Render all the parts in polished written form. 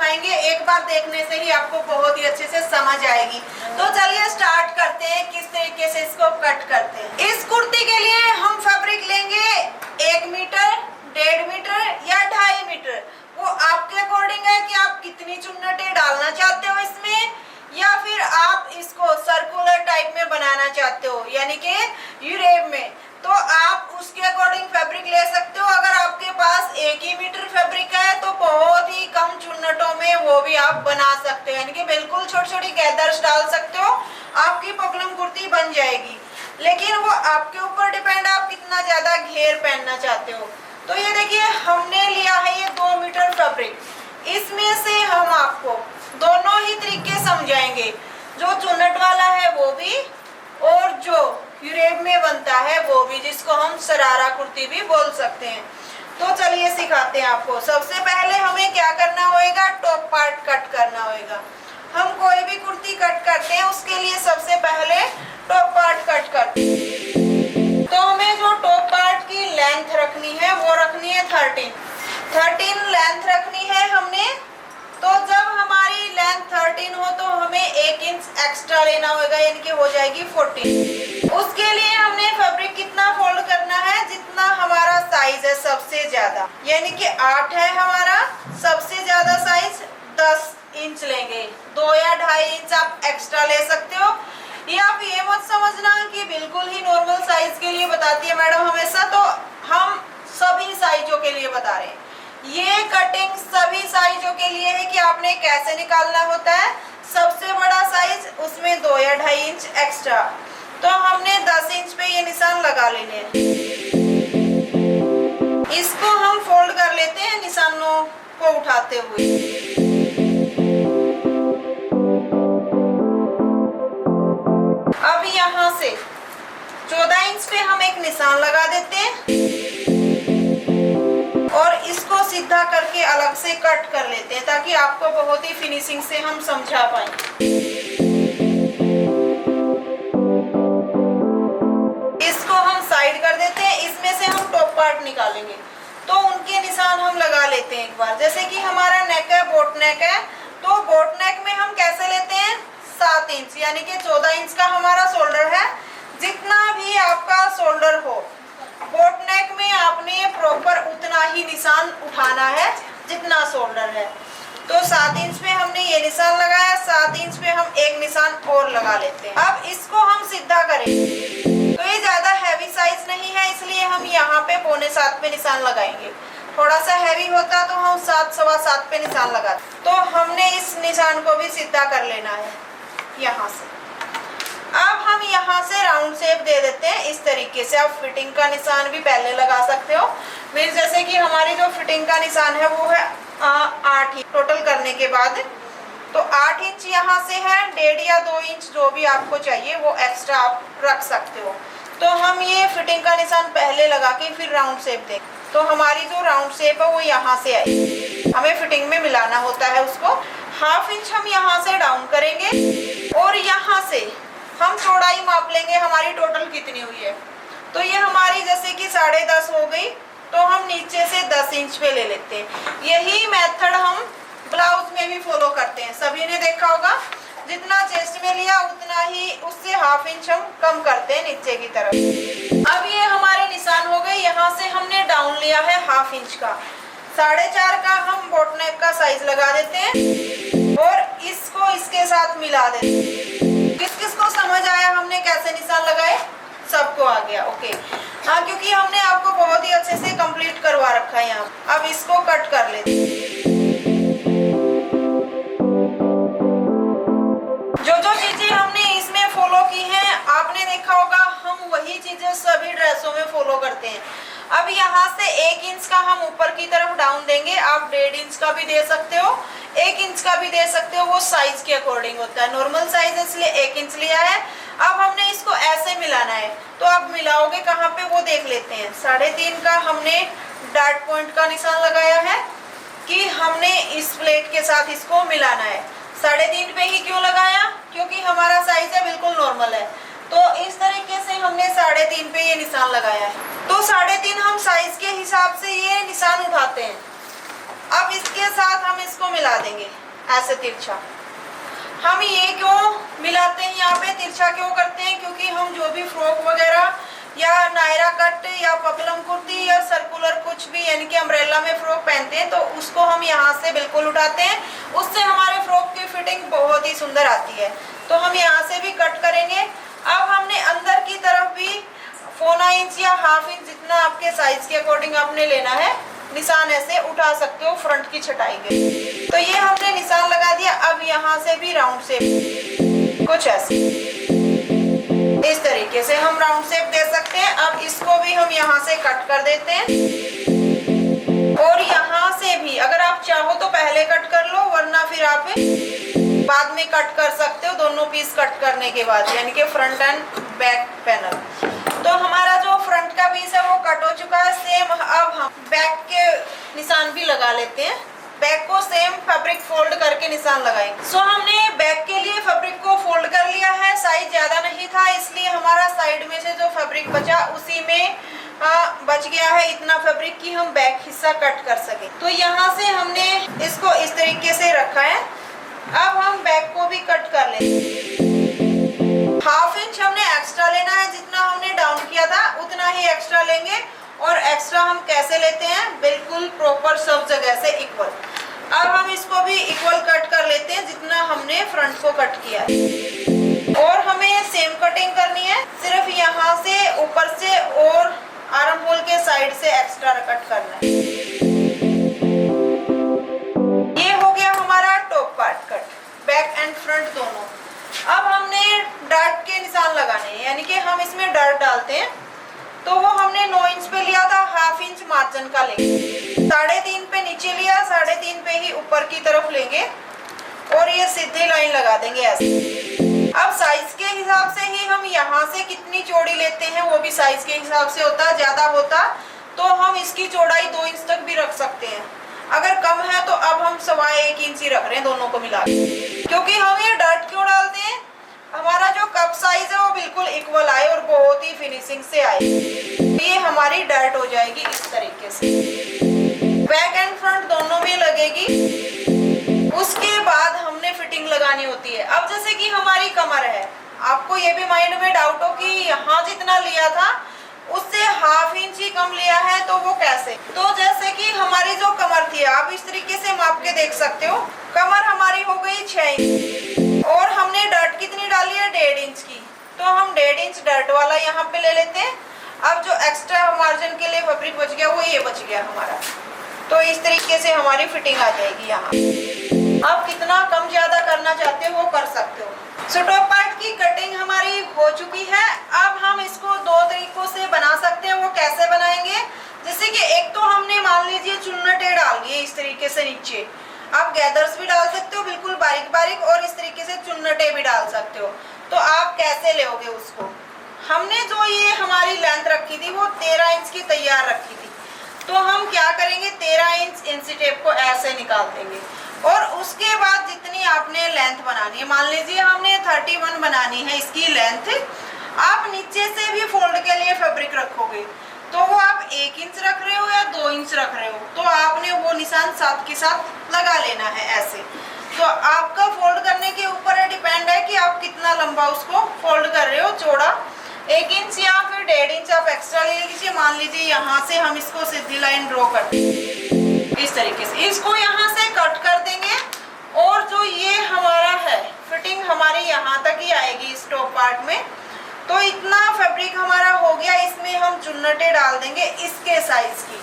दिखाएंगे, एक बार देखने से ही आपको बहुत ही अच्छे से समझ आएगी। तो चलिए स्टार्ट करते हैं किस तरीके से इसको कट करते हैं। इस कुर्ती के लिए हम फैब्रिक लेंगे 1 मीटर, 1.5 मीटर या 2.5 मीटर। वो आपके अकॉर्डिंग है कि आप कितनी चुन्नटें डालना चाहते हो इसमें, या फिर आप इसको सर्कुलर टाइप में बनाना चाहते हो यानी कि यूरेब में, तो आप उसके अकॉर्डिंग फैब्रिक ले सकते हो। अगर आपके पास 1 ही मीटर फैब्रिक है तो बहुत ही कम चुन्नटों में वो भी आप बना सकते हो, यानी कि बिल्कुल छोटी छोटी गैदर्स डाल सकते हो, आपकी पकलम कुर्ती बन जाएगी। लेकिन वो आपके ऊपर डिपेंड है आप कितना ज्यादा घेर पहनना चाहते हो। तो ये देखिए हमने लिया है ये 2 मीटर फैब्रिक, इसमें से हम आपको दोनों ही तरीके समझाएंगे, जो चुन्नट वाला है वो भी और जो यूरेब में बनता है वो भी, जिसको हम शरारा कुर्ती भी बोल सकते हैं। तो चलिए सिखाते हैं आपको। सबसे पहले हमें क्या करना होगा, टॉप पार्ट कट करना होगा। हम कोई भी कुर्ती कट करते हैं उसके लिए सबसे पहले टॉप पार्ट कट करते हैं। तो हमें जो टॉप पार्ट की लेंथ रखनी है वो रखनी है 13 लेंथ रखनी है हमने। तो जब हमारी लेंथ 13 हो तो हमें 1 इंच एक्स्ट्रा लेना होगा, यानी कि हो जाएगी 14। उसके लिए हमने फैब्रिक कितना फोल्ड करना है, जितना हमारा साइज है सबसे ज्यादा, यानी कि 8 है हमारा, सबसे ज्यादा साइज 10 इंच लेंगे। 2 या 2.5 इंच आप एक्स्ट्रा ले सकते हो। ये आप ये मत समझना कि बिल्कुल ही नॉर्मल साइज के लिए बताती है मैडम हमेशा, तो हम सभी साइजों के लिए बता रहे हैं। ये कटिंग सभी साइजों के लिए है कि आपने कैसे निकालना होता है। सबसे बड़ा साइज उसमें 2 या 2.5 इंच एक्स्ट्रा, तो हमने 10 इंच पे ये निशान लगा लेने हैं। इसको हम फोल्ड कर लेते हैं निशानों को उठाते हुए। अब यहाँ से 14 इंच पे हम एक निशान लगा देते हैं और इसको सीधा करके अलग से कट कर लेते हैं, ताकि आपको बहुत ही फिनिशिंग से हम समझा पाए। इसको हम साइड कर देते हैं। इसमें से हम टॉप पार्ट निकालेंगे तो उनके निशान हम लगा लेते हैं एक बार। जैसे कि हमारा नेक है, बोट नेक है, तो बोट नेक में हम कैसे लेते हैं 7 इंच, यानी कि 14 इंच का हमारा शोल्डर है। जितना भी आपका शोल्डर हो, बोट नेक में आपने प्रॉपर उतना ही निशान उठाना है जितना शोल्डर है। तो 7 इंच पे हमने ये निशान लगाया, 7 इंच पे हम एक निशान और लगा लेते हैं। अब इसको हम सीधा करेंगे। तो ये ज्यादा हैवी साइज नहीं है, इसलिए हम यहाँ पे 6.25 पे निशान लगाएंगे। थोड़ा सा हैवी होता तो हम 7, 7.25 पे निशान लगाते। तो हमने इस निशान को भी सीधा कर लेना है यहाँ से। अब हम यहाँ से राउंड शेप दे देते हैं इस तरीके से। आप फिटिंग का निशान भी पहले लगा सकते हो। मीन्स जैसे कि हमारी जो फिटिंग का निशान है वो है 8 इंच टोटल करने के बाद, तो 8 इंच यहाँ से है, 1.5 या 2 इंच जो भी आपको चाहिए वो एक्स्ट्रा आप रख सकते हो। तो हम ये फिटिंग का निशान पहले लगा के फिर राउंड शेप दें, तो हमारी जो राउंड शेप है वो यहाँ से आई। हमें फिटिंग में मिलाना होता है उसको। 1/2 इंच हम यहाँ से डाउन करेंगे और यहाँ से हम चौड़ाई माप लेंगे हमारी टोटल कितनी हुई है। तो ये हमारी जैसे कि 10.5 हो गई, तो हम नीचे से 10 इंच पे ले लेते हैं। यही मेथड हम ब्लाउज में भी फॉलो करते हैं, सभी ने देखा होगा। जितना चेस्ट में लिया उतना ही उससे 1/2 इंच हम कम करते हैं नीचे की तरफ। अब ये हमारे निशान हो गए। यहाँ से हमने डाउन लिया है 1/2 इंच का, 4.5 का हम बोट नेक का साइज लगा देते हैं और इसको इसके साथ मिला देते हैं। किस किस को समझ आया हमने कैसे निशान लगाए? सबको आ गया, ओके। हाँ, क्योंकि हमने आपको बहुत ही अच्छे से कंप्लीट करवा रखा है यहाँ। अब इसको कट कर लेते हैं। जो चीजें हमने इसमें फॉलो की हैं आपने देखा होगा, हम वही चीजें सभी ड्रेसों में फॉलो करते हैं। अब यहाँ से 1 इंच का हम ऊपर की तरफ डाउन देंगे। आप 1.5 इंच का भी दे सकते हो, 1 इंच का भी दे सकते हो, वो साइज के अकॉर्डिंग होता है। नॉर्मल साइज इसलिए 1 इंच लिया है। अब हमने इसको ऐसे मिलाना है, तो आप मिलाओगे कहाँ पे वो देख लेते हैं। 3.5 का हमने डॉट पॉइंट का निशान लगाया है कि हमने इस प्लेट के साथ इसको मिलाना है। 3.5 पे ही क्यों लगाया? क्योंकि हमारा साइज है बिल्कुल नॉर्मल है। तो इस तरीके से हमने 3.5 पे ये निशान लगाया है। तो 3.5 हम साइज के हिसाब से ये निशान उठाते हैं। अब इसके साथ हम इसको मिला मिला देंगे ऐसे तिरछा। हम ये क्यों मिलाते हैं यहाँ पे, तिरछा क्यों करते हैं, क्योंकि हम जो भी फ्रॉक वगैरह या नायरा कट या पपलम कुर्ती या सर्कुलर कुछ भी यानी कि अम्ब्रेला में फ्रॉक पहनते हैं तो उसको हम यहाँ से बिल्कुल उठाते हैं, उससे हमारे फ्रॉक की फिटिंग बहुत ही सुंदर आती है। तो हम यहाँ से भी कट करेंगे। अब हमने अंदर की तरफ भी 1/4 इंच या 1/2 इंच जितना आपके साइज के अकॉर्डिंग आपने लेना है, निशान ऐसे उठा सकते हो फ्रंट की छटाई के। तो ये हमने निशान लगा दिया। अब यहाँ से भी राउंड शेप कुछ ऐसे इस तरीके से हम राउंड शेप दे सकते हैं। अब इसको भी हम यहाँ से कट कर देते हैं और यहाँ से भी अगर आप चाहो तो पहले कट कर लो, वरना फिर आप बाद में कट कर सकते हो दोनों पीस कट करने के बाद, यानी कि फ्रंट एंड बैक पैनल। तो हमारा जो फ्रंट का पीस है वो कट हो चुका है। सेम अब हम बैक के निशान भी लगा लेते हैं। बैक को सेम फैब्रिक फोल्ड करके निशान लगाएंगे। सो हमने बैक के लिए फैब्रिक को फोल्ड कर लिया है। साइज ज्यादा नहीं था इसलिए हमारा साइड में से जो फैब्रिक बचा उसी में बच गया है इतना फैब्रिक कि हम बैक हिस्सा कट कर सके। तो यहाँ से हमने इसको इस तरीके से रखा है। अब हम बैक को भी कट कर लेंगे। 1/2 इंच हमने एक्स्ट्रा लेना है, जितना हमने डाउन किया था उतना ही एक्स्ट्रा लेंगे। और एक्स्ट्रा हम कैसे लेते हैं, बिल्कुल प्रॉपर सब जगह से इक्वल। अब हम इसको भी इक्वल कट कर लेते हैं जितना हमने फ्रंट को कट किया है। और हमें सेम कटिंग करनी है, सिर्फ यहाँ से ऊपर से और आर्म होल के साइड से एक्स्ट्रा कट करना है। ये हो गया हमारा top part cut, back and front दोनों। अब हमने डार्ट के निशान लगाने हैं, यानी कि हम इसमें डार्ट डालते हैं। तो वो हमने 9 इंच पे लिया था, 1/2 इंच मार्जिन का लेंगे। 3.5 पे नीचे लिया, 3.5 पे ही ऊपर की तरफ लेंगे और ये सीधी लाइन लगा देंगे ऐसे। अब साइज के हिसाब से ही हम यहाँ से कितनी चौड़ी लेते हैं वो भी साइज के हिसाब से होता है। ज्यादा होता तो हम इसकी चौड़ाई 2 इंच तक भी रख सकते हैं। अगर कम है तो अब हम 1.25 इंच ही रख रहे हैं दोनों को मिला के, क्योंकि हम ये डर्ट क्यों डालते हैं, हमारा जो कप साइज है वो बिल्कुल इक्वल आए और बहुत ही फिनिशिंग से आए। ये हमारी डर्ट हो जाएगी इस तरीके से, बैक एंड फ्रंट दोनों में लगेगी। उसके बाद हमने फिटिंग लगानी होती है। अब जैसे कि हमारी कमर है, आपको ये भी माइंड में डाउट हो कि यहाँ जितना लिया था उससे 1/2 इंच ही कम लिया है, तो वो कैसे। तो जैसे कि हमारी जो कमर थी, आप इस तरीके से माप के देख सकते हो, कमर हमारी हो गई 6 इंच और हमने डर्ट कितनी डाली है, 1.5 इंच की। तो हम 1.5 इंच डर्ट वाला यहाँ पे ले लेते हैं। अब जो एक्स्ट्रा मार्जिन के लिए फैब्रिक बच गया वो ये बच गया हमारा। तो इस तरीके से हमारी फिटिंग आ जाएगी यहाँ। अब कितना कम ज्यादा करना चाहते हो वो कर सकते हो। सो टॉप पार्ट की कटिंग हमारी हो चुकी है। अब हम इसको 2 तरीकों से बना सकते हैं। वो कैसे बनाएंगे, जैसे कि एक तो हमने मान लीजिए चुन्नटे डाल दिए इस तरीके से नीचे, आप गैदर्स भी डाल सकते हो बिल्कुल बारीक बारीक, और इस तरीके से चुन्नटे भी डाल सकते हो। तो आप कैसे लोगे उसको, हमने जो ये हमारी लेंथ रखी थी वो 13 इंच की तैयार रखी थी। तो हम क्या करेंगे, 13 इंच इंची टेप को ऐसे निकाल देंगे और उसके बाद जितनी आपने लेंथ बनानी है, मान लीजिए हमने 31 बनानी है इसकी लेंथ, आप नीचे से भी फोल्ड के लिए फैब्रिक रखोगे तो वो आप 1 इंच रख रहे हो या 2 इंच रख रहे हो, तो आपने वो निशान साथ के साथ लगा लेना है ऐसे। तो आपका फोल्ड करने के ऊपर डिपेंड है कि आप कितना लंबा उसको फोल्ड कर रहे हो, चौड़ा 1 इंच या फिर 1.5 इंच आप एक्स्ट्रा ले लीजिए। मान लीजिए यहाँ से हम इसको सीधी लाइन ड्रॉ कर देंगे इस तरीके से, इसको यहाँ से कट कर देंगे और जो ये हमारा है फिटिंग हमारी यहाँ तक ही आएगी इस टॉप पार्ट में। तो इतना फैब्रिक हमारा हो गया, इसमें हम चुन्नटे डाल देंगे इसके साइज की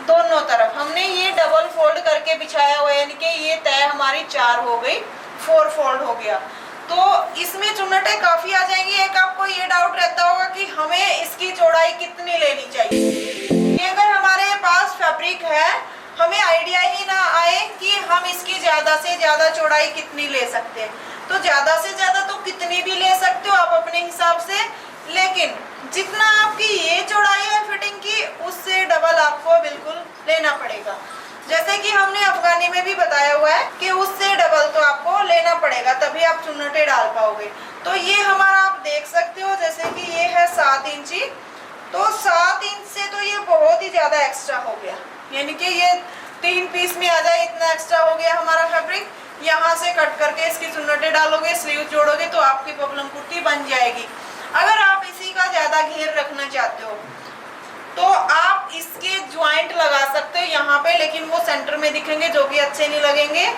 दोनों तरफ। हमने ये डबल फोल्ड करके बिछाया हुआ है, यानी कि ये तय हमारी 4 हो गई, 4 फोल्ड हो गया। तो इसमें चुन्नटे काफी आ जाएंगी। एक आपको ये डाउट रहता होगा कि हमें इसकी चौड़ाई कितनी लेनी चाहिए। कि अगर हमारे पास फैब्रिक है, हमें आइडिया ही ना आए कि हम इसकी ज्यादा से ज्यादा चौड़ाई कितनी ले सकते हैं, तो ज्यादा से ज्यादा तो कितनी भी ले सकते हो आप अपने हिसाब से, लेकिन जितना आपकी ये चौड़ाई है फिटिंग की उससे डबल आपको बिल्कुल लेना पड़ेगा। जैसे कि हमने अफगानी में भी बताया हुआ है कि उससे डबल तो आपको लेना पड़ेगा, तभी आप चुन्नटे डाल पाओगे। तो ये हमारा आप देख सकते हो, जैसे कि ये है 7 इंची, तो 7 इंच से तो ये बहुत ही ज्यादा एक्स्ट्रा हो गया, यानी कि ये 3 पीस में आ जाए, इतना एक्स्ट्रा हो गया हमारा फैब्रिक। यहाँ से कट करके इसकी चुन्नटे डालोगे, स्लीव जोड़ोगे तो आपकी पॉपलम कुर्ती बन जाएगी। अगर आप इसी का ज्यादा घेर रखना चाहते हो तो आप इसके ज्वाइंट लगा सकते हो यहाँ पे, लेकिन वो सेंटर में दिखेंगे जो कि अच्छे नहीं लगेंगे।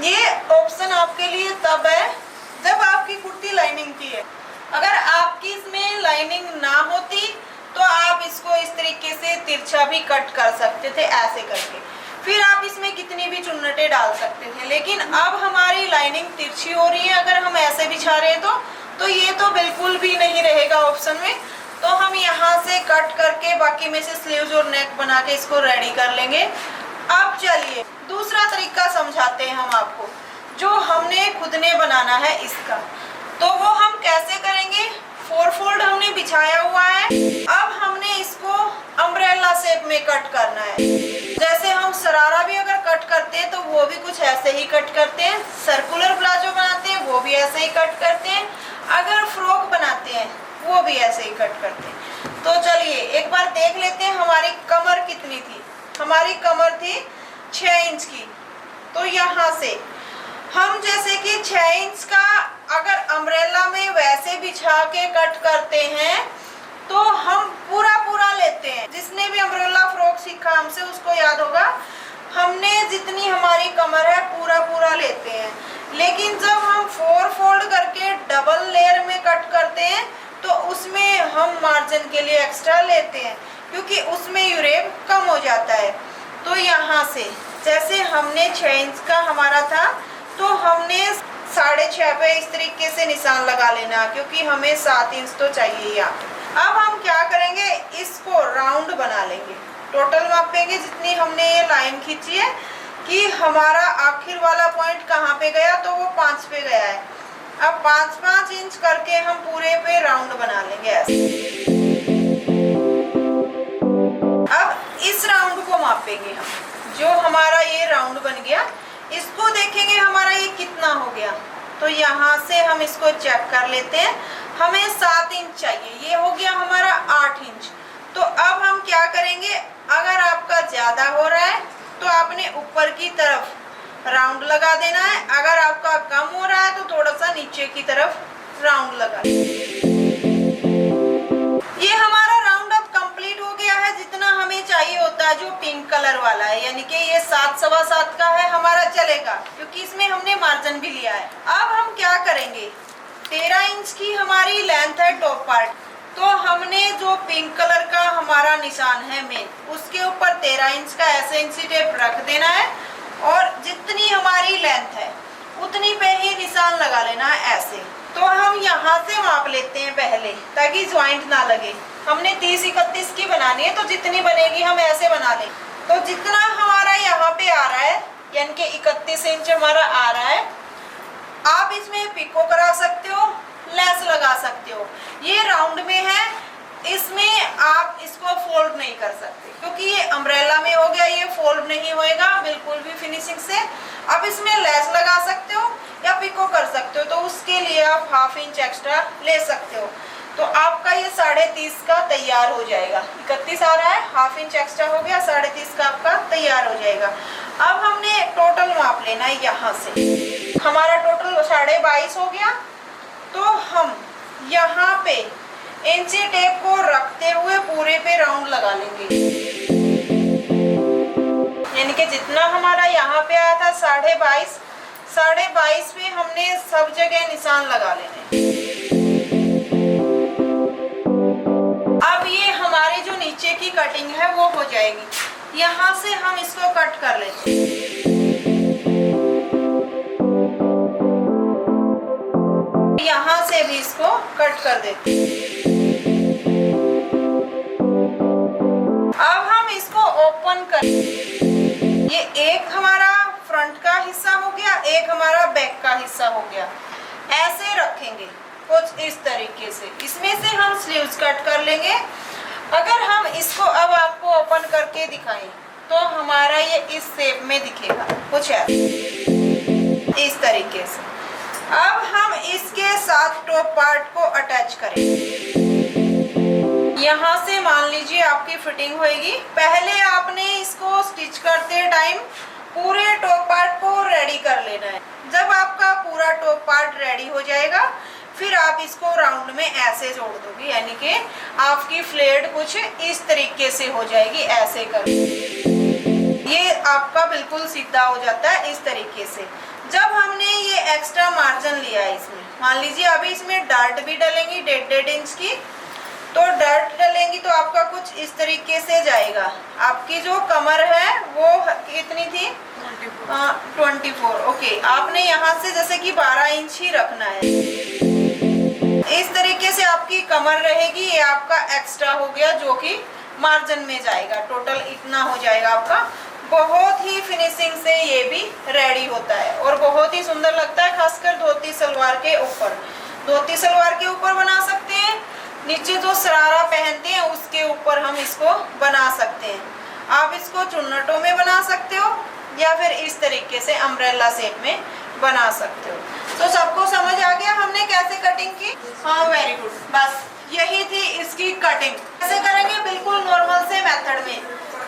ये ऑप्शन आपके लिए तब है जब आपकी कुर्ती लाइनिंग की है। अगर आपकी इसमें लाइनिंग ना होती तो आप इसको इस तरीके से तिरछा भी कट कर सकते थे, ऐसे करके, फिर आप इसमें कितनी भी चुन्नटे डाल सकते थे। लेकिन अब हमारी लाइनिंग तिरछी हो रही है, अगर हम ऐसे बिछा रहे हैं तो ये तो बिल्कुल भी नहीं रहेगा ऑप्शन में। तो हम यहाँ से कट करके बाकी में से स्लीव्स और नेक बना के इसको रेडी कर लेंगे। अब चलिए दूसरा तरीका समझाते हैं हम आपको, जो हमने खुद ने बनाना है इसका। तो वो हम कैसे करेंगे, 4 फोल्ड हमने बिछाया हुआ है। अब हमने इसको अम्ब्रेला शेप में कट करना है। जैसे हम शरारा भी अगर कट करते हैं तो वो भी कुछ ऐसे ही कट करते हैं, सर्कुलर प्लाजो बनाते हैं वो भी ऐसे ही कट करते हैं, अगर फ्रॉक बनाते हैं वो भी ऐसे ही कट करते हैं। तो चलिए एक बार देख लेते हैं हमारी कमर कितनी थी। हमारी कमर थी 6 इंच की। तो यहाँ से हम जैसे कि 6 इंच का अगर अम्ब्रेला में वैसे बिछा के कट करते हैं तो हम पूरा लेते हैं। जिसने भी अम्ब्रेला फ्रॉक सीखा हमसे उसको याद होगा, हमने जितनी हमारी कमर है पूरा लेते हैं। लेकिन जब हम 4 फोल्ड करके डबल लेयर में कट करते हैं तो उसमें हम मार्जिन के लिए एक्स्ट्रा लेते हैं, क्योंकि उसमें यूरेप कम हो जाता है। तो यहाँ से जैसे हमने 6 इंच का हमारा था तो हमने 6.5 पे इस तरीके से निशान लगा लेना, क्योंकि हमें 7 इंच तो चाहिए यहाँ पे। अब हम क्या करेंगे, इसको राउंड बना लेंगे। टोटल मापेंगे जितनी हमने ये लाइन खींची है कि हमारा आखिर वाला पॉइंट कहाँ पे गया, तो वो 5 पे गया है। अब 5-5 इंच करके हम पूरे पे राउंड बना लेंगे ऐसे। अब इस राउंड को मापेंगे हम, जो हमारा ये राउंड बन गया इसको देखेंगे हमारा ये कितना हो गया। तो यहाँ से हम इसको चेक कर लेते हैं, हमें 7 इंच चाहिए, ये हो गया हमारा 8 इंच। तो अब हम क्या करेंगे, अगर आपका ज्यादा हो रहा है तो आपने ऊपर की तरफ राउंड लगा देना है, अगर आपका कम हो रहा है तो थोड़ा सा नीचे की तरफ राउंड लगा। ये हमारा राउंड अब कंप्लीट हो गया है जितना हमें चाहिए होता है, जो पिंक कलर वाला है, यानी कि ये 7 सवा 7 का है हमारा चलेगा, क्योंकि इसमें हमने मार्जिन भी लिया है। अब हम क्या करेंगे, 13 इंच की हमारी लेंथ है टॉप पार्ट, तो हमने जो पिंक कलर का हमारा निशान है मेन, उसके ऊपर 13 इंच का ऐसे इंची टेप रख देना है और जितनी हमारी लेंथ है उतनी पे ही निशान लगा लेना है ऐसे। तो हम यहाँ से माप लेते हैं पहले, ताकि ज्वाइंट ना लगे। हमने 30-31 की बनानी है तो जितनी बनेगी हम ऐसे बना लें। तो जितना हमारा यहाँ पे आ रहा है, यानी कि 31 इंच हमारा आ रहा है, आप इसमें पिको करा सकते हो, लेस लगा सकते हो। ये राउंड में है, इसमें आप इसको फोल्ड नहीं कर सकते, क्योंकि ये अम्ब्रेला में हो गया, ये फोल्ड नहीं होएगा बिल्कुल भी फिनिशिंग से। आप इसमें लेस लगा सकते हो या पिको कर सकते हो, तो उसके लिए आप 1/2 इंच एक्स्ट्रा ले सकते हो। तो आपका ये 30.5 का तैयार हो जाएगा। 31 आ रहा है, 1/2 इंच एक्स्ट्रा हो गया, 30.5 का आपका तैयार हो जाएगा। अब हमने टोटल माप लेना है, यहाँ से हमारा टोटल 22.5 हो गया। तो हम यहाँ पे इंची टेप को रखते हुए पूरे पे राउंड लगा लेंगे, यानी कि जितना हमारा यहाँ पे आया था 22.5 पे हमने सब जगह निशान लगा लेने। अब ये हमारी जो नीचे की कटिंग है वो हो जाएगी। यहाँ से हम इसको कट कर लेते हैं, यहाँ से भी इसको कट कर देते हैं। अब हम इसको ओपन कर, ये एक हमारा फ्रंट का हिस्सा हो गया, एक हमारा बैक का हिस्सा हो गया। ऐसे रखेंगे कुछ इस तरीके से, इसमें से हम स्लीव्स कट कर लेंगे। अगर हम इसको अब आपको ओपन करके दिखाएं तो हमारा ये इस शेप में दिखेगा, कुछ है इस तरीके से। अब हम इसके साथ टॉप पार्ट को अटैच करेंगे। यहाँ से मान लीजिए आपकी फिटिंग होगी। पहले आपने इसको स्टिच करते टाइम पूरे टॉप पार्ट को रेडी कर लेना है। जब आपका पूरा टॉप पार्ट रेडी हो जाएगा फिर आप इसको राउंड में ऐसे जोड़ दोगे, यानी कि आपकी फ्लेट कुछ इस तरीके से हो जाएगी, ऐसे कर ये आपका बिल्कुल सीधा हो जाता है इस तरीके से। जब हमने ये एक्स्ट्रा मार्जिन लिया है इसमें, मान लीजिए अभी इसमें डार्ट भी डलेंगी 1.5 इंच की, तो डार्ट डलेंगी तो आपका कुछ इस तरीके से जाएगा। आपकी जो कमर है वो कितनी थी? 24। ओके, आपने यहाँ से जैसे कि 12 इंच ही रखना है। इस तरीके से आपकी कमर रहेगी। ये आपका एक्स्ट्रा हो गया जो कि मार्जिन में जाएगा। टोटल इतना हो जाएगा आपका। बहुत ही फिनिशिंग से ये भी रेडी होता है और बहुत ही सुंदर लगता है, खासकर धोती सलवार के ऊपर। धोती सलवार के ऊपर बना सकते हैं, नीचे जो शरारा पहनते हैं उसके ऊपर हम इसको बना सकते हैं। आप इसको चुन्नटों में बना सकते हो या फिर इस तरीके से अम्ब्रेला शेप में बना सकते हो। तो सबको समझ आ गया हमने कैसे कटिंग की? हाँ, वेरी गुड। बस यही थी इसकी कटिंग। कैसे करेंगे? बिल्कुल नॉर्मल से मेथड में।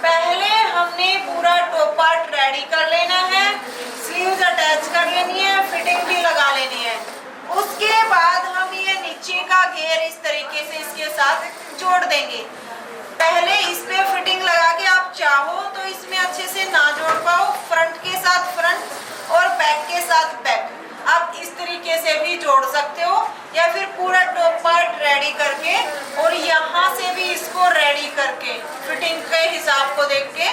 पहले हमने पूरा टॉप पार्ट रेडी कर लेना है, स्लीव्स अटैच कर लेनी है, फिटिंग भी लगा लेनी है। उसके बाद हम ये नीचे का घेर इस तरीके से इसके साथ जोड़ देंगे। पहले इस पे फिटिंग लगा के आप चाहो तो इसमें अच्छे से ना जोड़ पाओ, फ्रंट के साथ फ्रंट और बैक के साथ बैक आप इस तरीके से भी जोड़ सकते हो, या फिर पूरा टॉप पार्ट रेडी करके और यहाँ से भी इसको रेडी करके फिटिंग के हिसाब को देख के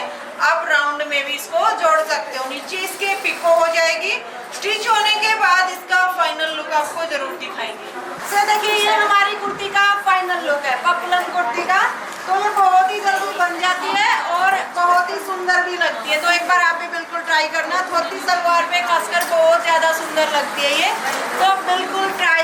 आप राउंड में भी इसको जोड़ सकते हो। नीचे इसके पिको हो जाएगी। स्टिच होने के बाद इसका फाइनल लुक आपको जरूर दिखाएंगे। तो देखिए ये हमारी कुर्ती का फाइनल लुक है, पपलन कुर्ती का। तो ये बहुत ही जल्दी बन जाती है और बहुत ही सुंदर भी लगती है। तो एक बार आप भी बिल्कुल ट्राई करना। धोती सलवार पे खासकर बहुत ज्यादा सुंदर लगती है ये, तो बिल्कुल ट्राई